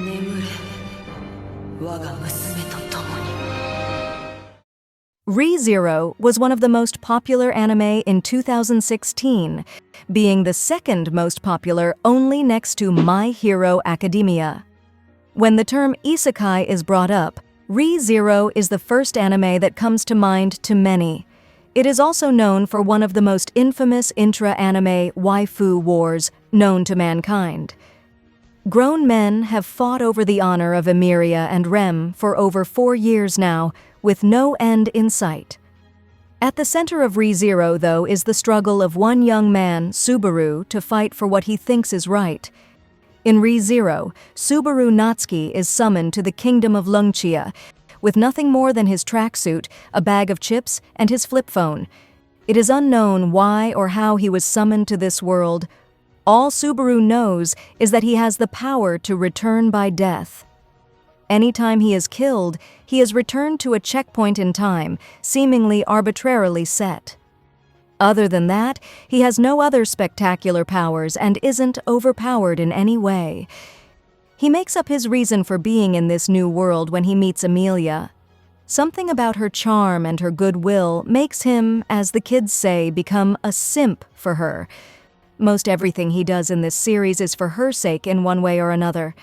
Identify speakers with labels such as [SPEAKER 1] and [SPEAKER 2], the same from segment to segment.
[SPEAKER 1] 眠れ、我が娘と共に。
[SPEAKER 2] Re:Zero was one of the most popular anime in 2016, being the second most popular only next to My Hero Academia. When the term isekai is brought up, Re:Zero is the first anime that comes to mind to many. It is also known for one of the most infamous intra-anime waifu wars known to mankind. Grown men have fought over the honor of Emiria and Rem for over 4 years now, with no end in sight. At the center of Re:Zero, though, is the struggle of one young man, Subaru, to fight for what he thinks is right. In Re:Zero, Subaru Natsuki is summoned to the kingdom of Lungchia, with nothing more than his tracksuit, a bag of chips, and his flip phone. It is unknown why or how he was summoned to this world. All Subaru knows is that he has the power to return by death. Anytime he is killed, he is returned to a checkpoint in time, seemingly arbitrarily set. Other than that, he has no other spectacular powers and isn't overpowered in any way. He makes up his reason for being in this new world when he meets Emilia. Something about her charm and her goodwill makes him, as the kids say, become a simp for her. Most everything he does in this series is for her sake in one way or another.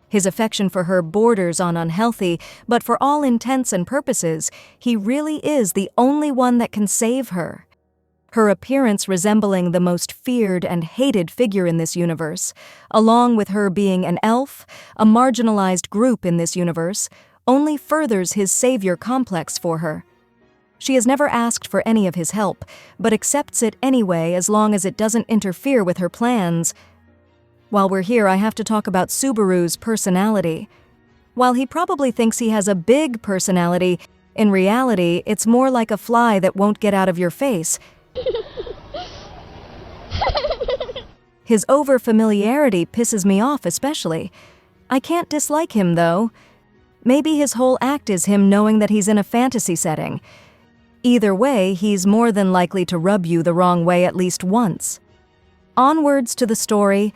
[SPEAKER 2] His affection for her borders on unhealthy, but for all intents and purposes, he really is the only one that can save her. Her appearance resembling the most feared and hated figure in this universe, along with her being an elf, a marginalized group in this universe, only furthers his savior complex for her. She has never asked for any of his help, but accepts it anyway as long as it doesn't interfere with her plans. While we're here, I have to talk about Subaru's personality. While he probably thinks he has a big personality, in reality, it's more like a fly that won't get out of your face. His over-familiarity pisses me off especially. I can't dislike him, though. Maybe his whole act is him knowing that he's in a fantasy setting. Either way, he's more than likely to rub you the wrong way at least once. Onwards to the story.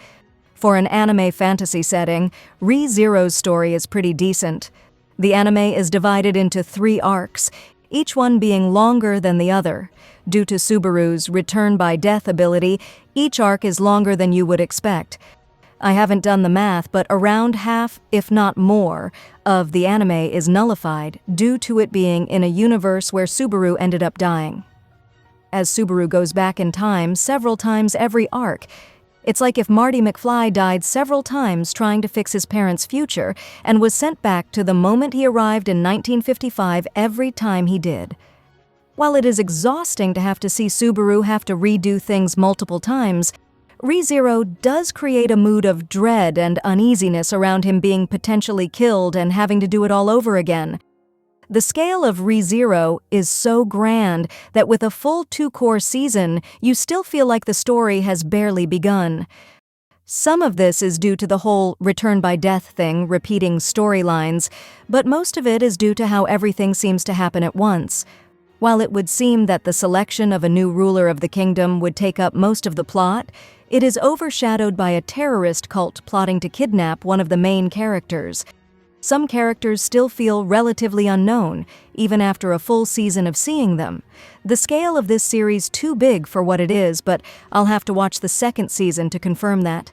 [SPEAKER 2] For an anime fantasy setting, Re:Zero's story is pretty decent. The anime is divided into 3 arcs, each one being longer than the other. Due to Subaru's return by death ability, each arc is longer than you would expect. I haven't done the math, but around half, if not more, of the anime is nullified due to it being in a universe where Subaru ended up dying. As Subaru goes back in time several times every arc, it's like if Marty McFly died several times trying to fix his parents' future and was sent back to the moment he arrived in 1955 every time he did. While it is exhausting to have to see Subaru have to redo things multiple times, Re:Zero does create a mood of dread and uneasiness around him being potentially killed and having to do it all over again. The scale of Re:Zero is so grand that with a full 2-core season, you still feel like the story has barely begun. Some of this is due to the whole return by death thing, repeating storylines, but most of it is due to how everything seems to happen at once. While it would seem that the selection of a new ruler of the kingdom would take up most of the plot, it is overshadowed by a terrorist cult plotting to kidnap one of the main characters. Some characters still feel relatively unknown, even after a full season of seeing them. The scale of this series too big for what it is, but I'll have to watch the second season to confirm that.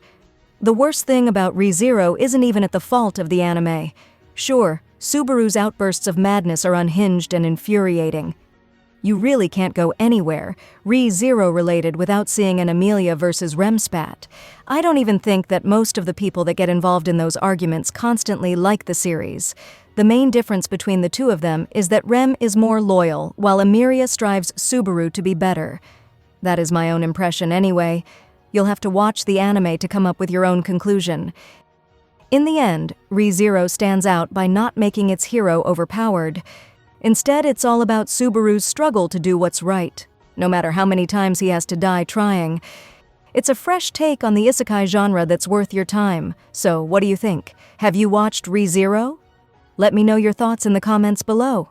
[SPEAKER 2] The worst thing about Re:Zero isn't even at the fault of the anime. Sure, Subaru's outbursts of madness are unhinged and infuriating. You really can't go anywhere, Re:Zero related, without seeing an Emilia versus Rem spat. I don't even think that most of the people that get involved in those arguments constantly like the series. The main difference between the two of them is that Rem is more loyal, while Emiria strives Subaru to be better. That is my own impression anyway. You'll have to watch the anime to come up with your own conclusion. In the end, Re:Zero stands out by not making its hero overpowered. Instead, it's all about Subaru's struggle to do what's right, no matter how many times he has to die trying. It's a fresh take on the isekai genre that's worth your time. So, what do you think? Have you watched Re:Zero? Let me know your thoughts in the comments below.